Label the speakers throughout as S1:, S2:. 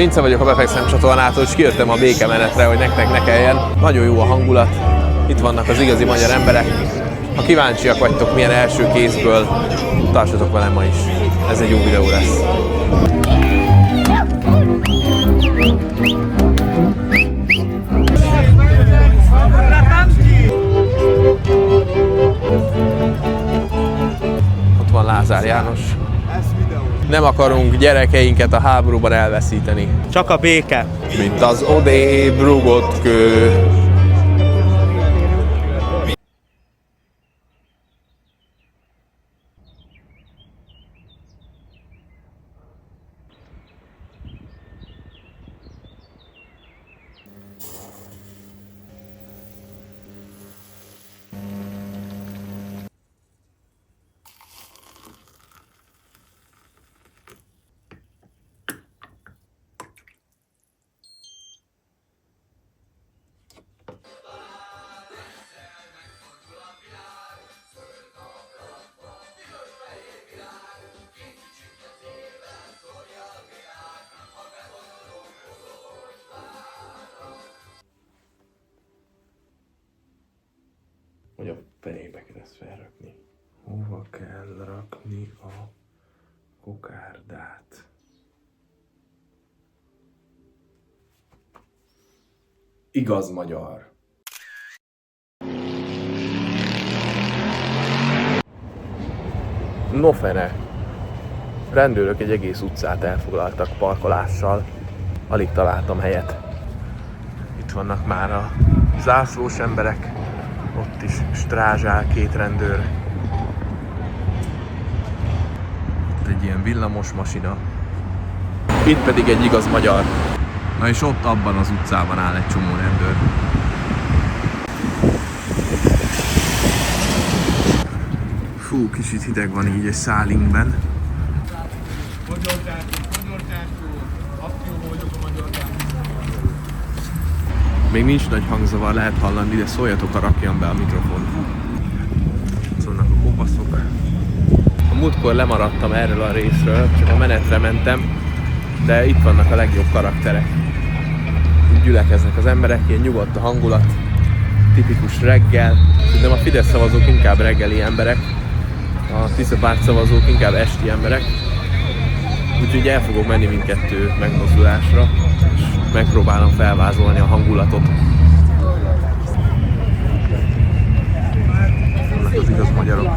S1: Vince vagyok a Befekszem csatornától, és kijöttem a békemenetre, hogy nektek ne kelljen. Nagyon jó a hangulat, itt vannak az igazi magyar emberek. Ha kíváncsiak vagytok, milyen első kézből, tartsatok velem ma is. Ez egy jó videó lesz. Ott van Lázár János. Nem akarunk gyerekeinket a háborúban elveszíteni.
S2: Csak a béke.
S1: Mint az odébb rúgott kő. Hogy a fenébe kell ezt felrakni. Hova kell rakni a kokárdát? Igaz magyar. No fene. Rendőrök egy egész utcát elfoglaltak parkolással. Alig találtam helyet. Itt vannak már a zászlós emberek. Ott is strázsál két rendőr. Itt egy ilyen villamos masina. Itt pedig egy igaz magyar. Na és ott abban az utcában áll egy csomó rendőr. Fú, kicsit hideg van így egy szálinkben. Még nincs nagy hangzavar, lehet hallani, de szóljatok, ha rakjam be a mikrofont. Szólnak a kopaszok. A múltkor lemaradtam erről a részről, csak a menetre mentem, de itt vannak a legjobb karakterek. Így gyülekeznek az emberek, ilyen nyugodt a hangulat, tipikus reggel. Szerintem a Fidesz szavazók inkább reggeli emberek, a Tisza párt szavazók inkább esti emberek. Úgyhogy el fogok menni mindkettő megmozdulásra, és megpróbálom felvázolni a hangulatot. Vannak az igaz magyarok.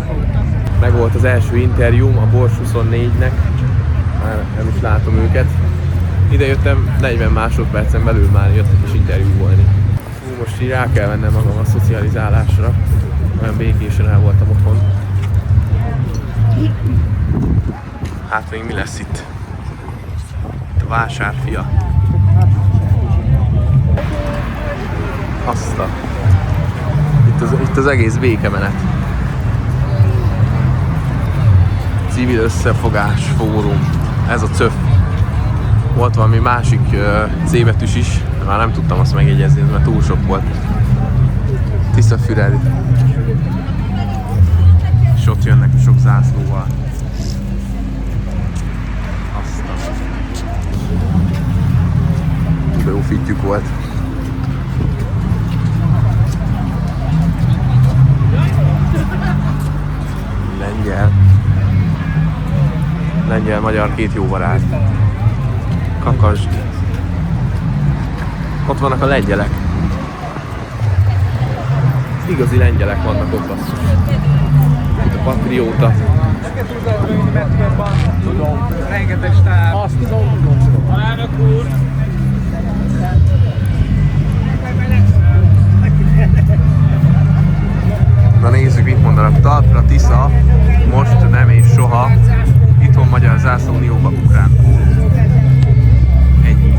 S1: Megvolt az első interjúm a Bors 24-nek, már nem is látom őket. Ide jöttem, 40 másodpercen belül már jöttek is interjúvolni. Most így rá kell vennem magam a szocializálásra, olyan békésen el voltam otthon. Hát még mi lesz itt? Itt a vásárfia. Azta. Itt az egész békemenet. Civil összefogás fórum. Ez a CÖF. Volt valami másik C betűs is, de már nem tudtam azt megjegyezni, mert túl sok volt. Tiszafüred. És ott jönnek sok zászlóval. Aztán. Jó fittyük volt. Lengyel-magyar két jó barát. Kakasd. Ott vannak a lengyelek. Igazi lengyelek vannak ott, basszus. Itt a patrióta.
S3: Tudom, rengeteg stáb. Azt tudom. Elnök úr.
S1: Na nézzük, mit mondanak. Talpra Tisza, most nem és soha. Itthon magyar zászló, Unióba ukrán. Ennyi.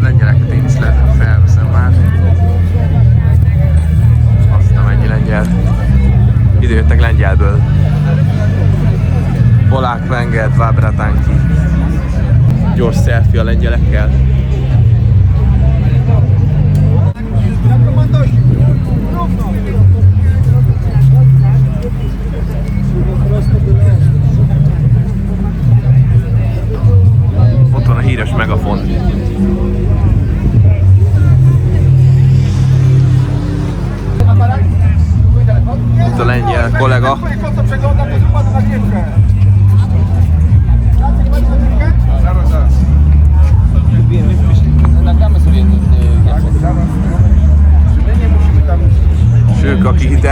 S1: Lengyeleket én is felveszem már. Aztán mennyi lengyel. Ide jöttek lengyelből. Polák, Wenger, Dwa bratanki. Gyors selfie a lengyelekkel.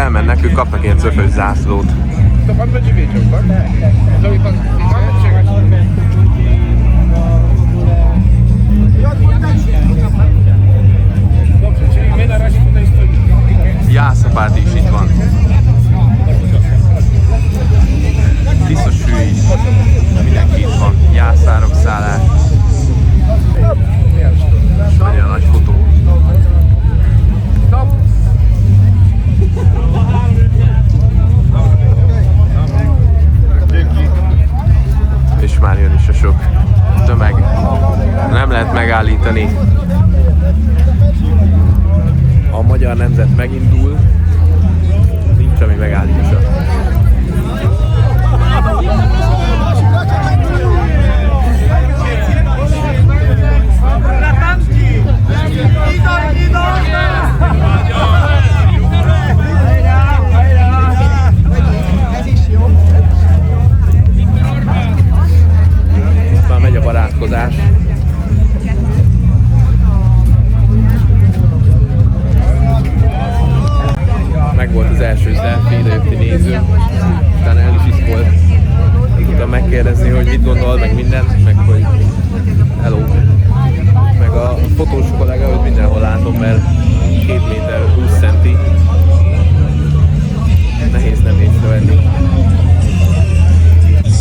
S1: elmennek, ők kapnak ilyen cöfös zászlót.
S3: To pan będzie wiedział, tak? Zrobi pan zdjęcie? Dobrze, czyli my na razie tutaj stoimy.
S1: Jászapáti is itt van. Tiszosű is. Mindenki itt van. Jászárok szállás. És megy a nagy fotó. És már jön is a sok tömeg. Nem lehet megállítani. A magyar nemzet megindul, nincs ami megállítsa. Már megy a barátkozás. Meg volt az első selfie, ide jött egy néző, utána el is iszkolt. Tudtam megkérdezni, hogy mit gondol, meg mindent, meg hogy hello. Meg a fotós kollega, őt mindenhol látom, mert 2 méter 20 centi. Nehéz nem észrevenni.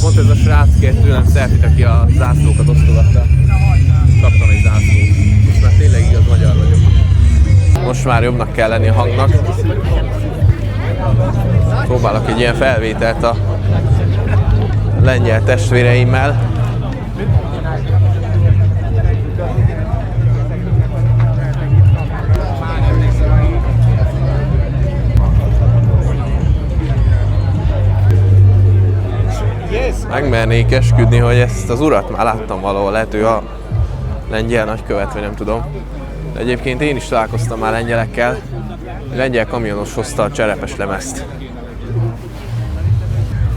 S1: Pont ez a srác kért tőlem selfie-t, aki a zászlókat osztogatta. Kaptam egy zászlót. Most már tényleg igaz magyar vagyok. Most már jobbnak kell lenni a hangnak. Próbálok egy ilyen felvételt a lengyel testvéreimmel. Megmernék esküdni, hogy ezt az urat már láttam valahol, lehet ő a lengyel nagykövet, vagy nem tudom. De egyébként én is találkoztam már lengyelekkel. A lengyel kamionos hozta a cserepes lemezt.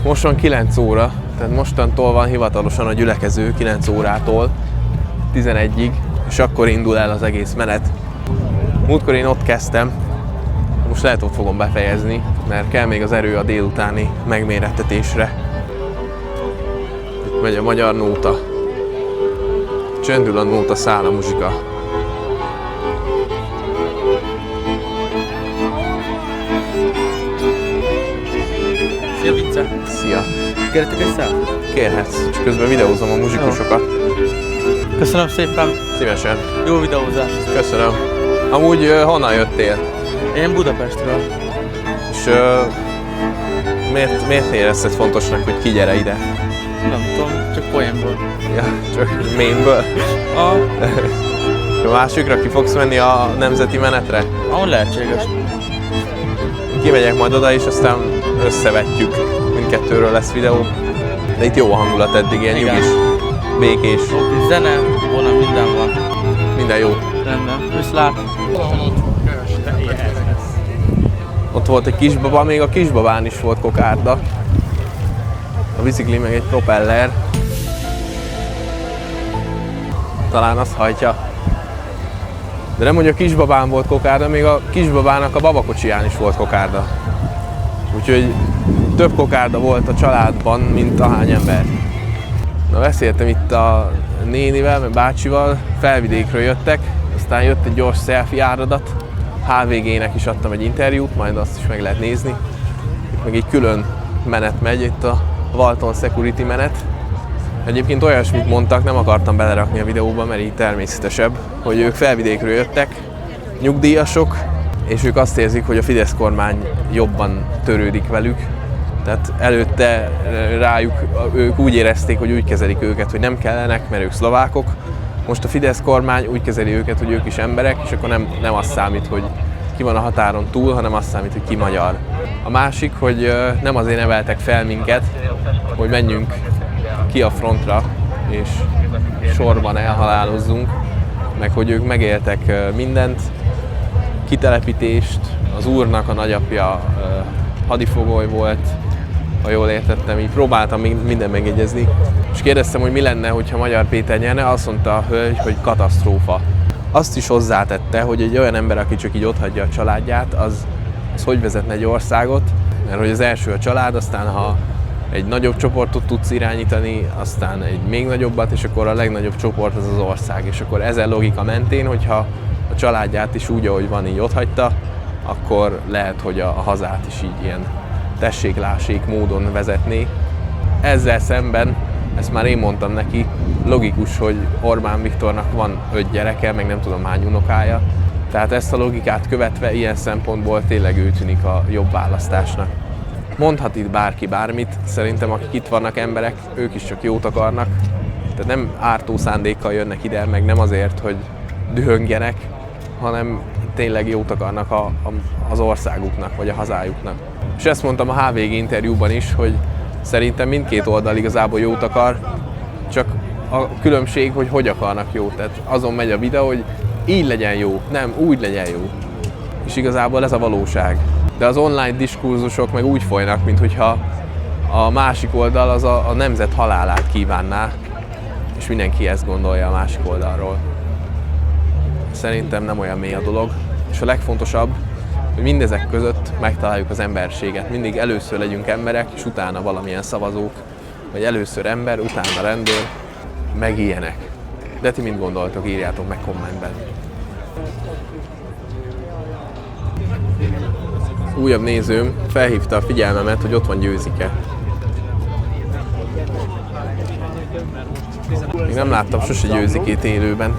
S1: Most van 9 óra, tehát mostantól van hivatalosan a gyülekező 9 órától 11-ig, és akkor indul el az egész menet. Múltkor én ott kezdtem, most lehet ott fogom befejezni, mert kell még az erő a délutáni megmérettetésre. Itt megy a magyar nóta. Csöndül a nóta, száll a muzsika.
S2: Szia, Vince!
S1: Szia!
S2: Kérhetek egy szál?
S1: Kérhetsz, csak közben videózom a muzsikusokat.
S2: Köszönöm szépen!
S1: Szívesen.
S2: Jó videózást!
S1: Köszönöm. Amúgy honnan jöttél?
S2: Én Budapestről.
S1: És miért érezted fontosnak, hogy kigyere ide?
S2: Nem tudom, csak poénból.
S1: Ja, csak mémből. A másikra ki fogsz menni a nemzeti menetre?
S2: Ahol lehetséges.
S1: Kimegyek majd oda, és aztán összevetjük. Mindkettőről lesz videó. De itt jó a hangulat eddig, ilyen nyugis, békés.
S2: Ott zene, volna minden van.
S1: Minden jó.
S2: Rendben. Viszlát!
S1: Ott volt egy kisbaba, még a kisbabán is volt kokárda. A bicikli meg egy propeller. Talán azt hajtja. De nem, hogy a kisbabán volt kokárda, még a kisbabának a babakocsiján is volt kokárda. Úgyhogy több kokárda volt a családban, mint ahány ember. Na, beszéltem itt a nénivel, meg bácsival, Felvidékről jöttek, aztán jött egy gyors selfie áradat. HVG-nek is adtam egy interjút, majd azt is meg lehet nézni. Itt meg egy külön menet megy, itt a Walton Security menet. Egyébként olyasmit mondtak, nem akartam belerakni a videóba, mert így természetesebb, hogy ők Felvidékről jöttek, nyugdíjasok, és ők azt érzik, hogy a Fidesz kormány jobban törődik velük. Tehát előtte rájuk, ők úgy érezték, hogy úgy kezelik őket, hogy nem kellenek, mert ők szlovákok. Most a Fidesz kormány úgy kezeli őket, hogy ők is emberek, és akkor nem az számít, hogy ki van a határon túl, hanem az számít, hogy ki magyar. A másik, hogy nem azért neveltek fel minket, hogy menjünk ki a frontra, és sorban elhalálozzunk, meg hogy ők megéltek mindent, kitelepítést, az úrnak a nagyapja hadifogoly volt, ha jól értettem, így próbáltam minden megjegyezni. És kérdeztem, hogy mi lenne, hogyha Magyar Péter nyerne, azt mondta a hölgy, hogy katasztrófa. Azt is hozzátette, hogy egy olyan ember, aki csak így otthagyja a családját, az az hogy vezetne egy országot, mert hogy az első a család, aztán ha egy nagyobb csoportot tudsz irányítani, aztán egy még nagyobbat, és akkor a legnagyobb csoport az az ország. És akkor ezen logika mentén, hogyha a családját is úgy, ahogy van, így otthagyta, akkor lehet, hogy a hazát is így ilyen tessék-lássék módon vezetné. Ezzel szemben, ezt már én mondtam neki, logikus, hogy Orbán Viktornak van 5 gyereke, meg nem tudom hány unokája. Tehát ezt a logikát követve ilyen szempontból tényleg ő tűnik a jobb választásnak. Mondhat itt bárki bármit, szerintem akik itt vannak emberek, ők is csak jót akarnak. Tehát nem ártó szándékkal jönnek ide, meg nem azért, hogy dühöngjenek, hanem tényleg jót akarnak az országuknak, vagy a hazájuknak. És ezt mondtam a HVG interjúban is, hogy szerintem mindkét oldal igazából jót akar, csak a különbség, hogy akarnak jót. Tehát azon megy a videó, hogy így legyen jó, nem úgy legyen jó. És igazából ez a valóság. De az online diskurzusok meg úgy folynak, mintha a másik oldal az a nemzet halálát kívánná, és mindenki ezt gondolja a másik oldalról. Szerintem nem olyan mély a dolog, és a legfontosabb, hogy mindezek között megtaláljuk az emberséget. Mindig először legyünk emberek, és utána valamilyen szavazók, vagy először ember, utána rendőr, meg ilyenek. De ti mit gondoltok, írjátok meg kommentben. Újabb nézőm felhívta a figyelmemet, hogy ott van Győzike. Még nem láttam sose Győzikét élőben,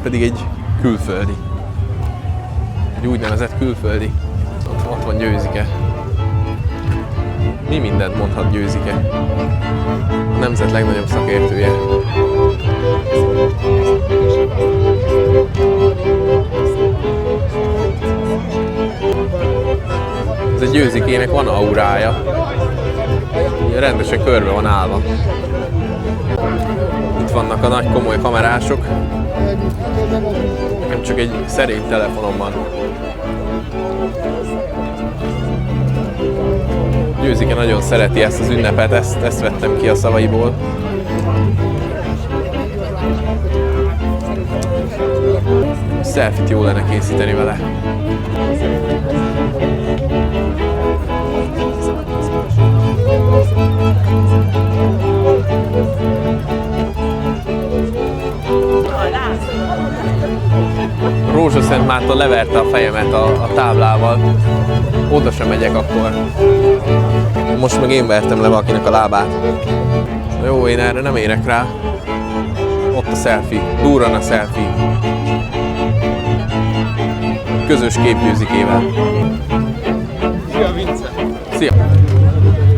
S1: pedig egy külföldi. Egy úgynevezett külföldi. Ott van Győzike. Mi mindent mondhat Győzike? A nemzet legnagyobb szakértője. Ez egy Győzikének van aurája. Rendesen körbe van állva. Itt vannak a nagy komoly kamerások. Nem csak egy szerény telefonom van. Győzike nagyon szereti ezt az ünnepet, ezt vettem ki a szavaiból. Selfie-t jó lenne készíteni vele. Rózsaszentmárton leverte a fejemet a táblával. Oda sem megyek akkor. Most meg én vertem le valakinek a lábát. Jó, én erre nem érek rá. Ott a selfie. Durran a selfie. Közös kép Győzikével.
S3: Szia, Vince!
S1: Szia!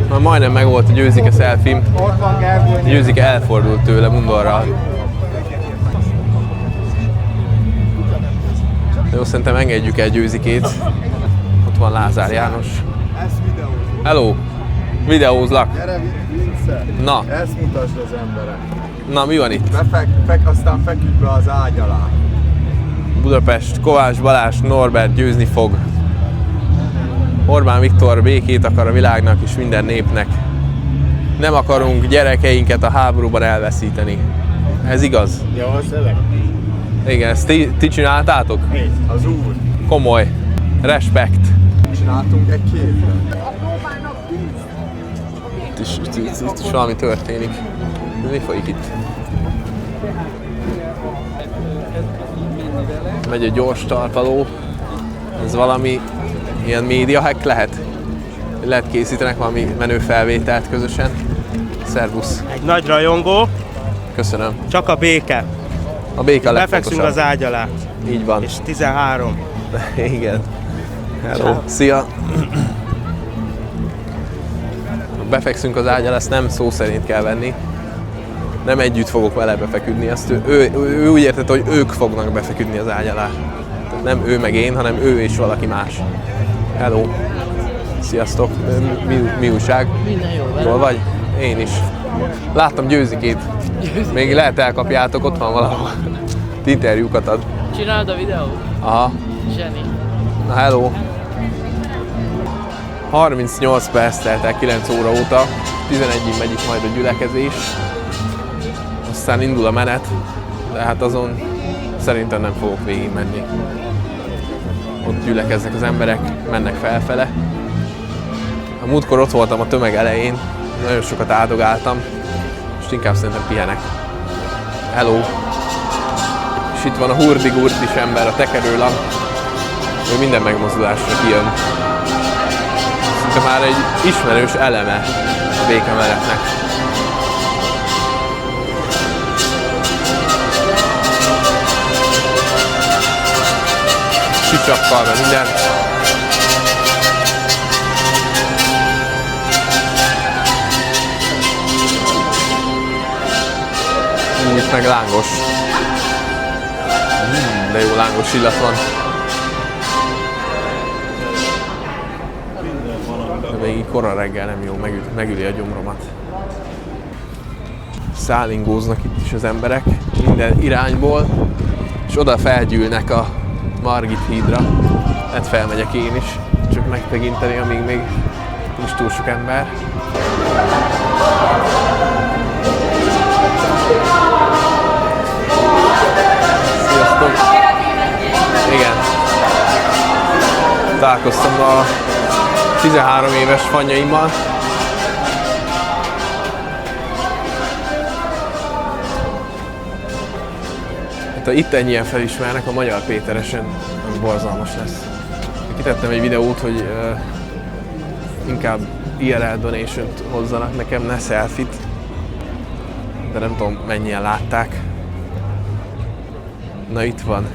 S1: Már majdnem megvolt a Győzike selfie. Győzike elfordult tőle Mundorral. Jó, szerintem engedjük el Győzikét. Ott van Lázár János. Hello! Videózlak.
S4: Gyere, Vince!
S1: Na.
S4: Ezt mutasd az emberek.
S1: Na, mi van itt?
S4: Aztán feküdj be az ágy alá.
S1: Budapest, Kovács Balázs, Norbert győzni fog. Orbán Viktor békét akar a világnak és minden népnek. Nem akarunk gyerekeinket a háborúban elveszíteni. Ez igaz?
S4: Jó, szöveg.
S1: Igen, ezt ti csináltátok?
S4: Az úr.
S1: Komoly. Respekt.
S4: Csináltunk egy képet.
S1: Itt is valami történik. Mi folyik itt? Megy egy gyors tartaló. Ez valami ilyen média hack lehet? Lehet készítenek valami menő felvételt közösen. Szervusz.
S5: Egy nagy rajongó,
S1: Köszönöm.
S5: csak a béke.
S1: A béke a
S5: Befekszünk
S1: legfontosabb.
S5: az ágy alá.
S1: Így van.
S5: És 13.
S1: Igen. Hello. Szia. Befekszünk az ágy alá, ezt nem szó szerint kell venni. Nem együtt fogok vele befeküdni. Azt ő úgy értette, hogy ők fognak befeküdni az ágy alá. Tehát nem ő meg én, hanem ő és valaki más. Hello. Sziasztok. Mi újság?
S6: Minden jó, veled?
S1: Hol vagy? Én is. Láttam Győzikét. Még lehet elkapjátok, ott van valahol. Interjúkat ad.
S6: Csináld a videót?
S1: Aha.
S6: Zseni.
S1: Na hello. 38 perc telt el 9 óra óta. 11-ig megy itt majd a gyülekezés. Aztán indul a menet. De hát azon szerintem nem fogok végig menni. ott gyülekeznek az emberek, mennek felfele. A múltkor ott voltam a tömeg elején, nagyon sokat áldogáltam, most inkább szerintem pihenek. Hello! És itt van a hurdi-gurdis ember, a tekerőlamp, ő minden megmozdulásra kijön. Szinte már egy ismerős eleme a békemeletnek. Sicsakkal, meg minden. Itt meg lángos. De jó lángos illat van. De még így kora reggel nem jó, megüli a gyomromat. Szállingóznak itt is az emberek minden irányból, és oda felgyűlnek a Margit hídra. Hát felmegyek én is, csak megtekinteni, amíg még nincs túl sok ember. Sziasztok! Igen. Találkoztam a 13 éves fanyaimmal. Ha itt ennyien felismernek, a Magyar Péteresen az borzalmas lesz. Kitettem egy videót, hogy inkább IRL donation-t hozzanak nekem, ne selfie-t. De nem tudom, mennyien látták. Na itt van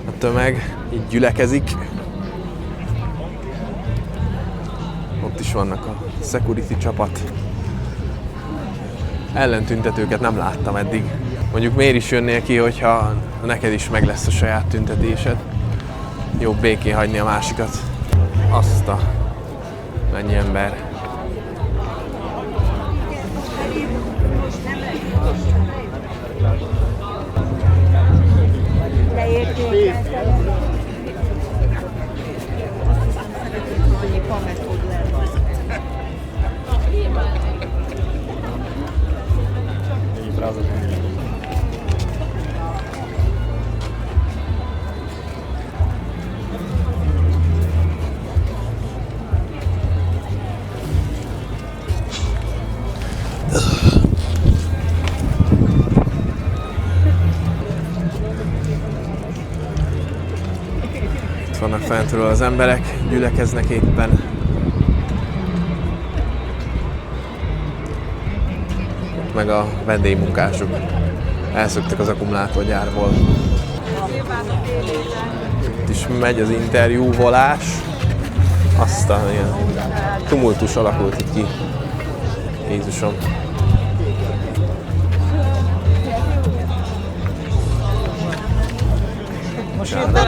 S1: a tömeg, így gyülekezik. Ott is vannak a security csapat. Ellentüntetőket nem láttam eddig. Mondjuk miért is jönnél ki, hogyha neked is meg lesz a saját tüntetésed. Jobb békén hagyni a másikat. Azt a... mennyi ember. Vannak fentről az emberek, gyülekeznek éppen. Meg a vendégmunkások elszöktek az akkumulátorgyárból. Itt is megy az interjúvolás. Aztán ilyen tumultus alakult itt ki. Jézusom.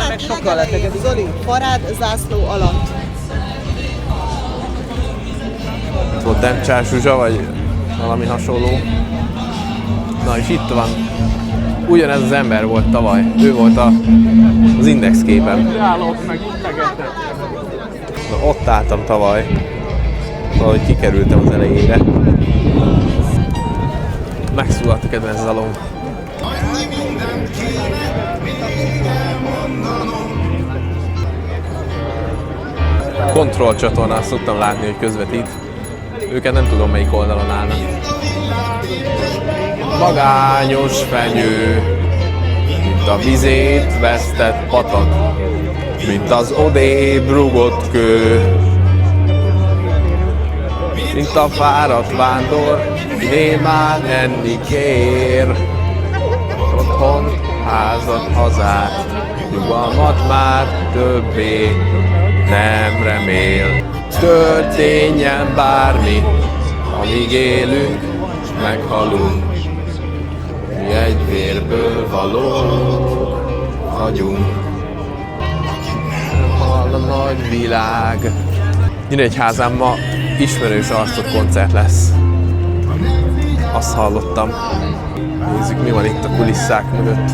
S6: Meg sokkal leteged, Zoli, parád zászló alatt.
S1: Itt volt Demcsás Zsuzsa, vagy valami hasonló. Na és itt van. Ugyanez az ember volt tavaly. Ő volt az Index képen. Ott álltam tavaly. Valahogy kikerültem az elejére. Megszólalt a kedvenc dalom. Kontroll csatornán szoktam látni, hogy közvetít. Őket nem tudom, melyik oldalon állnak. Magányos fenyő, mint a vizét vesztett patak, mint az odébb rugott kő. Mint a fáradt vándor, némán enni kér. Otthon, házat, hazát, nyugalmat már többé nem remél. Történjen bármi, amíg élünk, meghalunk. Mi egy vérből valók vagyunk. Hall a nagy világ. Nyíregyházán ma ismerős arcot koncert lesz. Azt hallottam. Nézzük, mi van itt a kulisszák mögött.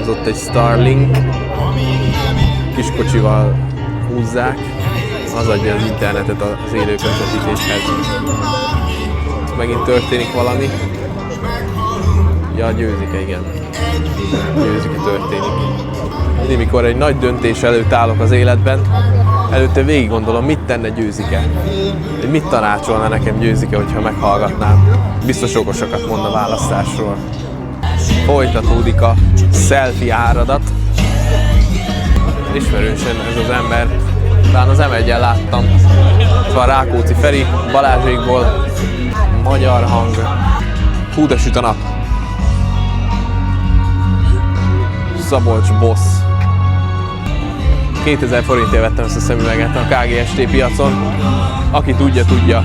S1: Az ott egy Starlink. Kiskocsival húzzák. Az adja az internetet az élő közvetítéshez. Megint történik valami. Ja, győzik, igen. győzike történik. Mindig, mikor egy nagy döntés előtt állok az életben, előtte végig gondolom, mit tenne Győzike. Mit tanácsolna nekem Győzike, hogyha meghallgatnám. Biztos okosakat mond a választásról. Folytatódik a selfie áradat. Ismerősen ez az ember. Talán az M1-en láttam. Szóval Rákóczi Feri, Balázsékból, magyar hang. Hú, de süt a nap. Szabolcs Boss. 2000 forintért vettem ezt a szemüveget a KGST piacon. Aki tudja, tudja.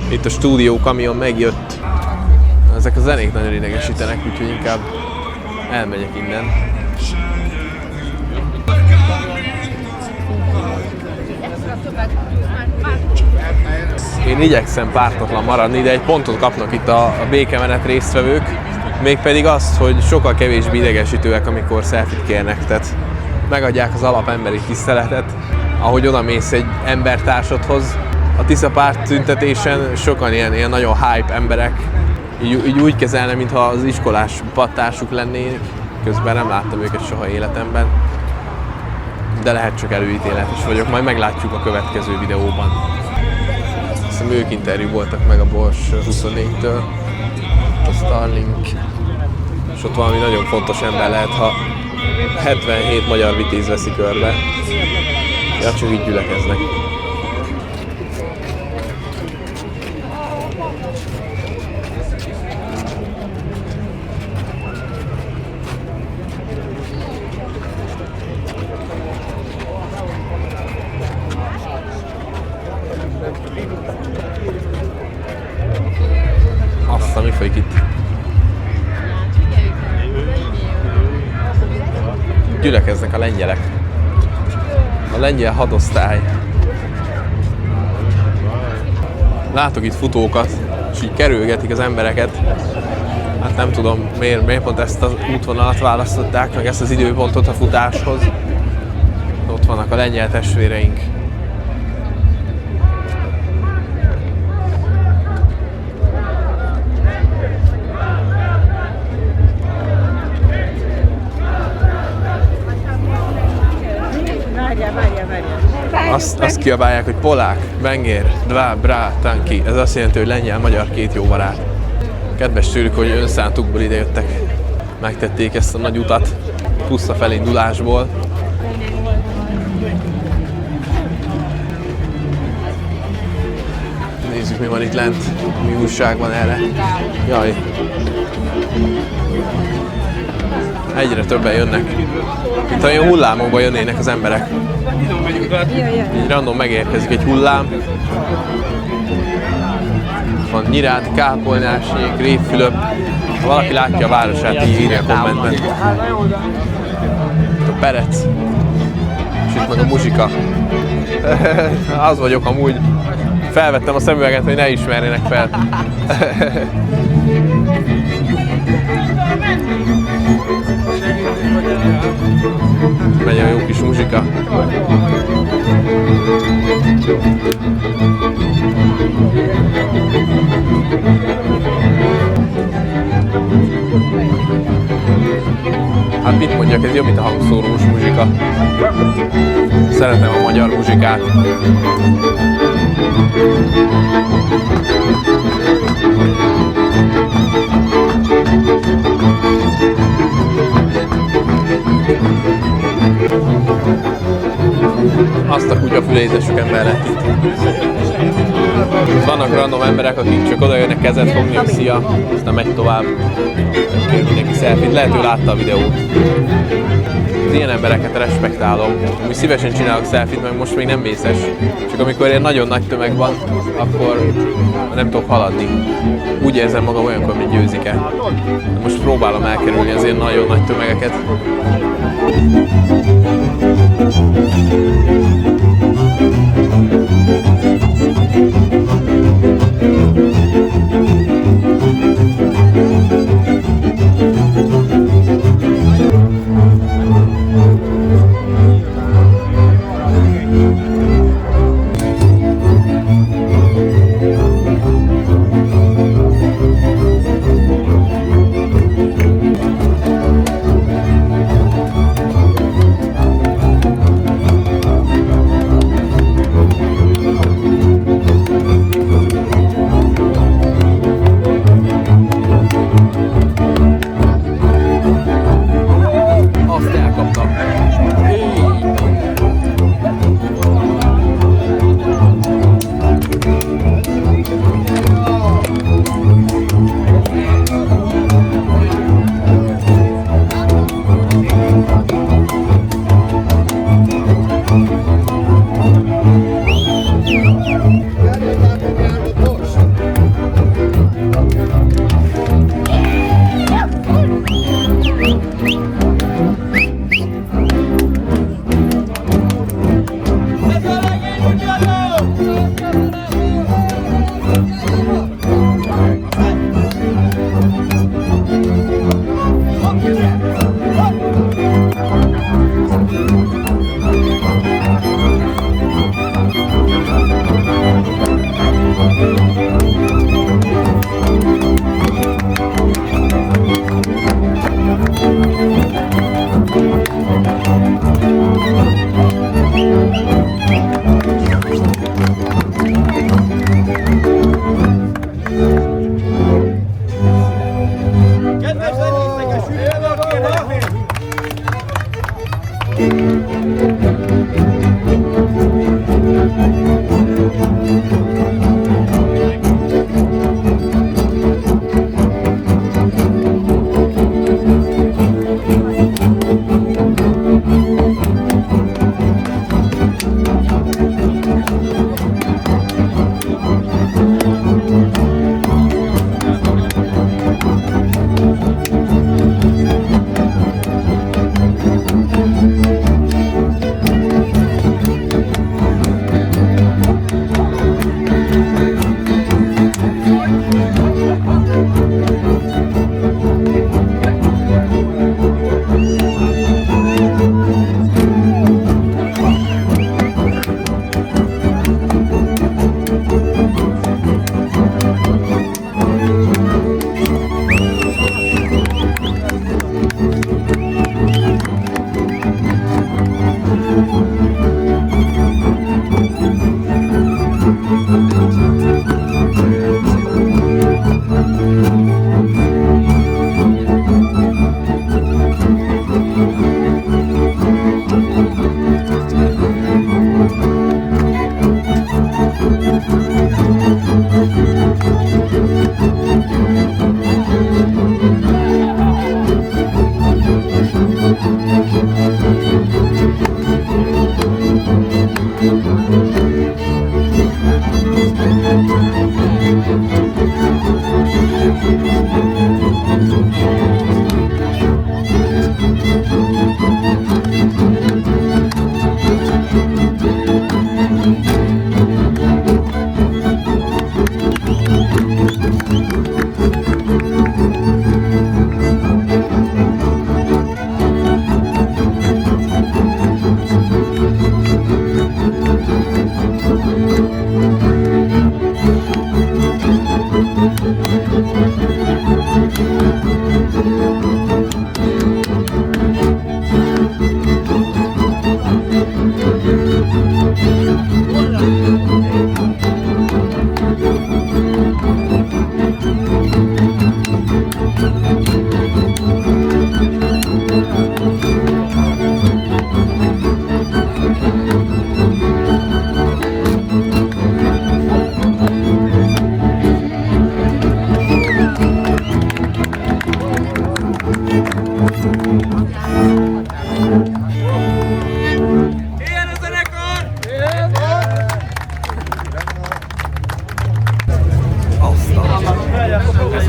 S1: Itt a stúdió kamion megjött. Ezek a zenék nagyon idegesítenek, úgyhogy inkább elmegyek innen. Én igyekszem pártatlan maradni, de egy pontot kapnak itt a békemenet résztvevők. Mégpedig azt, hogy sokkal kevésbé idegesítőek, amikor selfie-t kérnek. Tehát megadják az alapemberi tiszteletet, ahogy odamész egy embertársadhoz. A Tisza párt tüntetésen sokan ilyen nagyon hype emberek, így úgy kezelne, mintha az iskolás pattársuk lennének. Közben nem láttam őket soha életemben. De lehet csak előítéletes vagyok, majd meglátjuk a következő videóban. Hiszem ők interjú voltak meg a Bors 24-től, a Starlink, és ott valami nagyon fontos ember lehet, ha 77 magyar vitéz veszi körbe. Ja, csak így gyülekeznek. Azt, mi folyik itt? Gyülekeznek a lengyelek. A lengyel hadosztály. Látok itt futókat, és így kerülgetik az embereket. Hát nem tudom, miért pont ezt az útvonalat választották, meg ezt az időpontot a futáshoz. Ott vannak a lengyel testvéreink. Azt kiabálják, hogy polák, bengér, dva, brá, tanki. Ez azt jelenti, hogy lengyel-magyar két jó barát. Kedves tőlük, hogy önszántukból idejöttek. Megtették ezt a nagy utat, puszta felindulásból. Nézzük, mi van itt lent, mi újság van erre. Jaj. Egyre többen jönnek. Itt olyan hullámokban jönnének az emberek. Így random megérkezik egy hullám. Van Nyirád, Kápolnásnyék, Révfülöp. Ha valaki látja a városát, így írja a kommentben. Itt a Perec. És itt meg a Muzsika. Az vagyok amúgy. Felvettem a szemüveget, hogy ne ismerjenek fel. Megy a jó kis muzsika. Hát mit mondjak, ez jobb, mint a hangszórós muzsika. Szeretem a magyar muzsikát. Azt a kutyafülézesük ember lett itt. Vannak random emberek, akik csak oda jönnek kezet fogni, hogy szia, aztán megy tovább. Kér mindenki selfie-t, lehet, ő látta a videót. Az ilyen embereket respektálom. Úgy szívesen csinálok selfie-t, meg most még nem vészes. Csak amikor ilyen nagyon nagy tömeg van, akkor nem tudok haladni. Úgy érzem magam olyankor, mint Győzike. De most próbálom elkerülni az ilyen nagyon nagy tömegeket.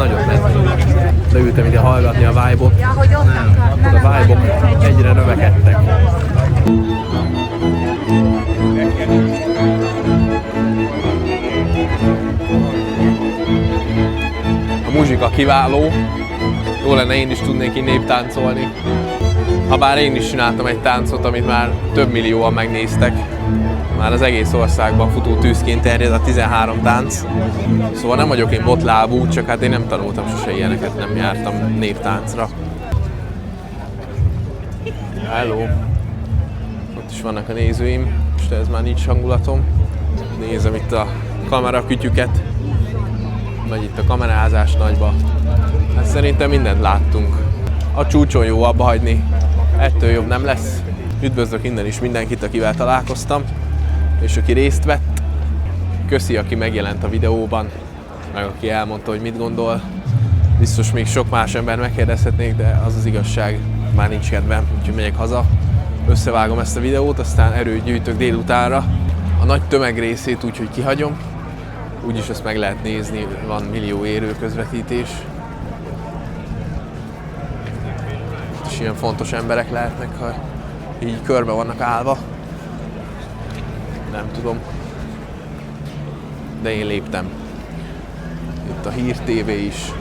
S1: nagyot ment. Leültem ide hallgatni a vibe-ot. A vibe-ok egyre növekedtek. A muzsika kiváló. Jó lenne, én is tudnék így néptáncolni. Habár én is csináltam egy táncot, amit már több millióan megnéztek. Már az egész országban futó tűzként terjed a 13 tánc. Szóval nem vagyok én botlábú, csak hát én nem tanultam sose ilyeneket, nem jártam néptáncra. Hello! Ott is vannak a nézőim, most ez már nincs hangulatom. Nézem itt a kamerakütyüket. Megy itt a kamerázás nagyba. Hát szerintem mindent láttunk. A csúcson jó abba hagyni. Ettől jobb nem lesz. Üdvözlök innen is mindenkit, akivel találkoztam, és aki részt vett. Köszi, aki megjelent a videóban, meg aki elmondta, hogy mit gondol. Biztos még sok más ember megkérdezhetnék, de az az igazság, már nincs kedvem, úgyhogy megyek haza. Összevágom ezt a videót, aztán erőt gyűjtök délutánra. A nagy tömeg részét úgyhogy kihagyom. Úgyis ezt meg lehet nézni, van millió érő közvetítés. És ilyen fontos emberek lehetnek, ha így körbe vannak állva. Nem tudom. De én léptem. Itt a Hír TV is.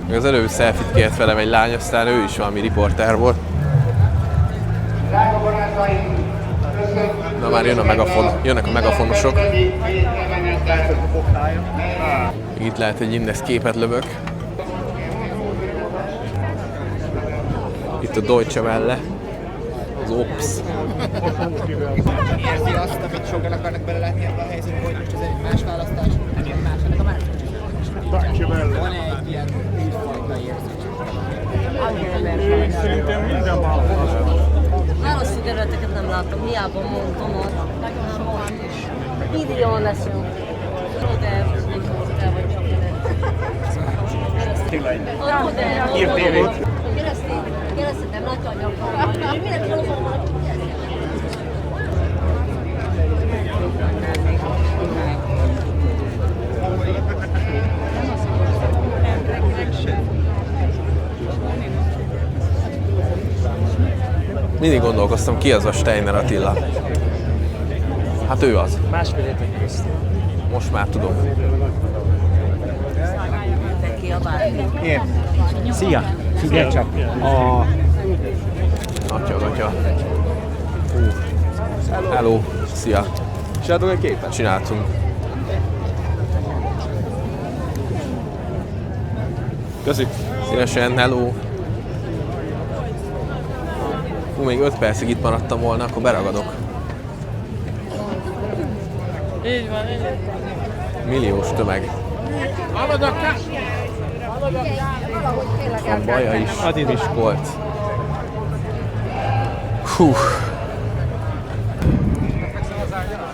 S1: Meg az előbb selfie-t kért velem egy lány, aztán ő is valami riporter volt. Na már jönnek a megafonosok. Itt lehet egy index képet lövök. Itt a Deutsche Welle. Az OPS.
S3: Érzi azt, amit sokan akarnak belelátni ebben a helyzetben, hogy most ez egy más választás, nem ilyen más, ennek a másodszor. Van egy ilyen újfajta érzés.
S7: Szerintem minden választó kerületeket nem láttam, hiába mondtam ott. Millió leszünk. De vagy csak
S3: Hír TV-t.
S7: Keresztetem nagyanyaggal. Mindenki azon van,
S1: Mindig gondolkoztam, ki az a Steiner Attila. Hát ő az.
S2: Másfél évek közt.
S1: Most már tudom.
S3: Én. Szia! Figyelj csak! A...
S1: Atya. Hello! Szia!
S4: Csináltunk egy képet?
S1: Csináltunk.
S4: Köszi!
S1: Szívesen, hello! Még 5 percig itt maradtam volna, akkor beragadok.
S2: Így van.
S1: Milliós tömeg. Van Baja is, Miskolc. Hú.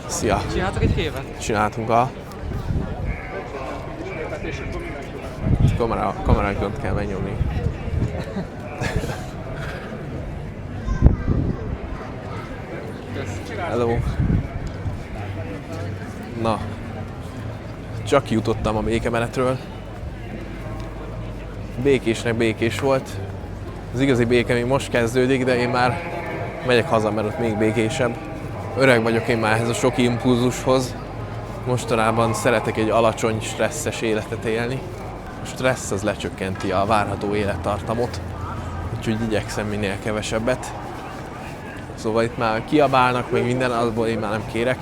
S1: Szia!
S2: Csináltak egy képet?
S1: Csináltunk a... Kameraikont kell megnyomni. Hello! Na, csak jutottam a békemenetről. Békésnek békés volt. Az igazi béke még most kezdődik, de én már megyek haza, mert ott még békésebb. Öreg vagyok én már ehhez a sok impulzushoz. Mostanában szeretek egy alacsony, stresszes életet élni. A stressz az lecsökkenti a várható élettartamot, úgyhogy igyekszem minél kevesebbet. Szóval itt már kiabálnak, meg minden, azból én már nem kérek.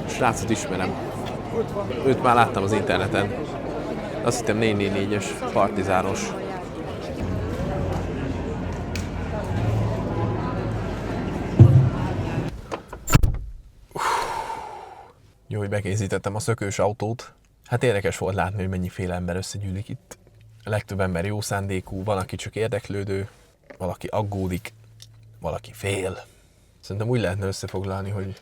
S1: Srácot ismerem. Őt már láttam az interneten. Azt hittem 444-es, partizános. Jó, hogy bekészítettem a szökős autót. Hát érdekes volt látni, hogy mennyiféle ember összegyűlik itt. A legtöbb ember jó szándékú, van, aki csak érdeklődő, valaki aggódik, valaki fél. Szerintem úgy lehetne összefoglalni, hogy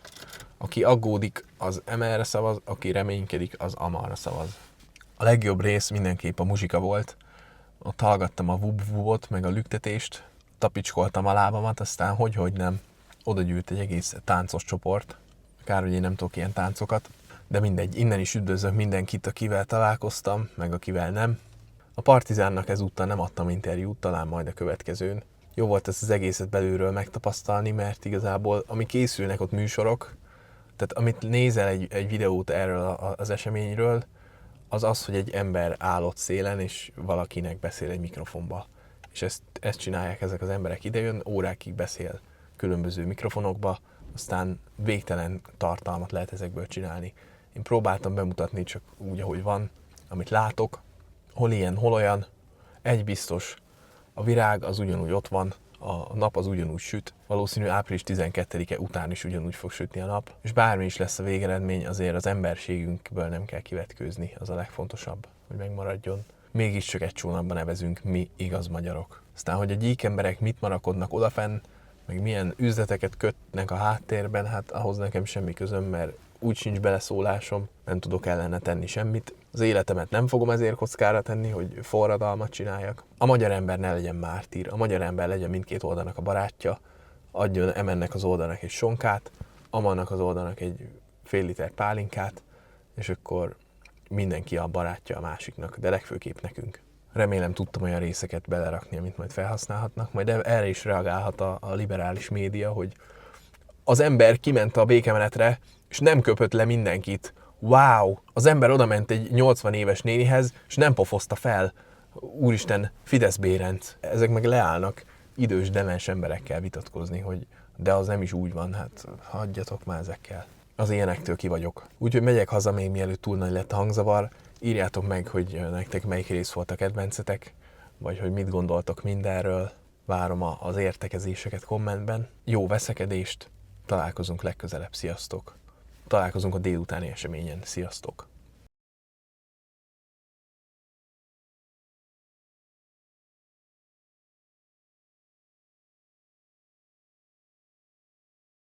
S1: aki aggódik, az emelre szavaz, aki reménykedik, az amarra szavaz. A legjobb rész mindenképp a muzsika volt. Ott hallgattam a vub-vubot, meg a lüktetést, tapicskoltam a lábamat, aztán hogy nem. Oda gyűlt egy egész táncos csoport. Kár, hogy én nem tudok ilyen táncokat. De mindegy, innen is üdvözlök mindenkit, akivel találkoztam, meg akivel nem. A Partizánnak ezúttal nem adtam interjút, talán majd a következőn. Jó volt ezt az egészet belülről megtapasztalni, mert igazából ami készülnek ott műsorok, tehát amit nézel egy videót erről az eseményről, az az, hogy egy ember áll ott szélen, és valakinek beszél egy mikrofonba. És ezt csinálják ezek az emberek, idejön, órákig beszél különböző mikrofonokba, aztán végtelen tartalmat lehet ezekből csinálni. Én próbáltam bemutatni csak úgy, ahogy van, amit látok, hol ilyen, hol olyan. Egy biztos, a virág az ugyanúgy ott van, a nap az ugyanúgy süt, valószínű április 12-e után is ugyanúgy fog sütni a nap, és bármi is lesz a végeredmény, azért az emberségünkből nem kell kivetkőzni, az a legfontosabb, hogy megmaradjon. Mégiscsak egy csónakban nevezünk mi igaz magyarok. Aztán, hogy a gyík emberek mit marakodnak odafenn, meg milyen üzleteket kötnek a háttérben, hát ahhoz nekem semmi közöm, mert úgy sincs beleszólásom, nem tudok ellene tenni semmit. Az életemet nem fogom ezért kockára tenni, hogy forradalmat csináljak. A magyar ember ne legyen mártír, a magyar ember legyen mindkét oldalnak a barátja, adjon emennek az oldalnak egy sonkát, amannak az oldalnak egy fél liter pálinkát, és akkor mindenki a barátja a másiknak, de legfőképp nekünk. Remélem tudtam olyan részeket belerakni, amit majd felhasználhatnak, majd erre is reagálhat a liberális média, hogy az ember kiment a békemenetre, és nem köpött le mindenkit. Wow! Az ember odament egy 80 éves nénihez, és nem pofozta fel. Úristen, Fidesz Bérenc. Ezek meg leállnak idős, demens emberekkel vitatkozni, hogy de az nem is úgy van, hát hagyjatok már ezekkel. Az ilyenektől ki vagyok. Úgyhogy megyek haza még mielőtt túl nagy lett a hangzavar. Írjátok meg, hogy nektek melyik rész volt a kedvencetek, vagy hogy mit gondoltok mindenről. Várom az értekezéseket kommentben. Jó veszekedést! Találkozunk legközelebb, sziasztok! Találkozunk a délutáni eseményen, sziasztok!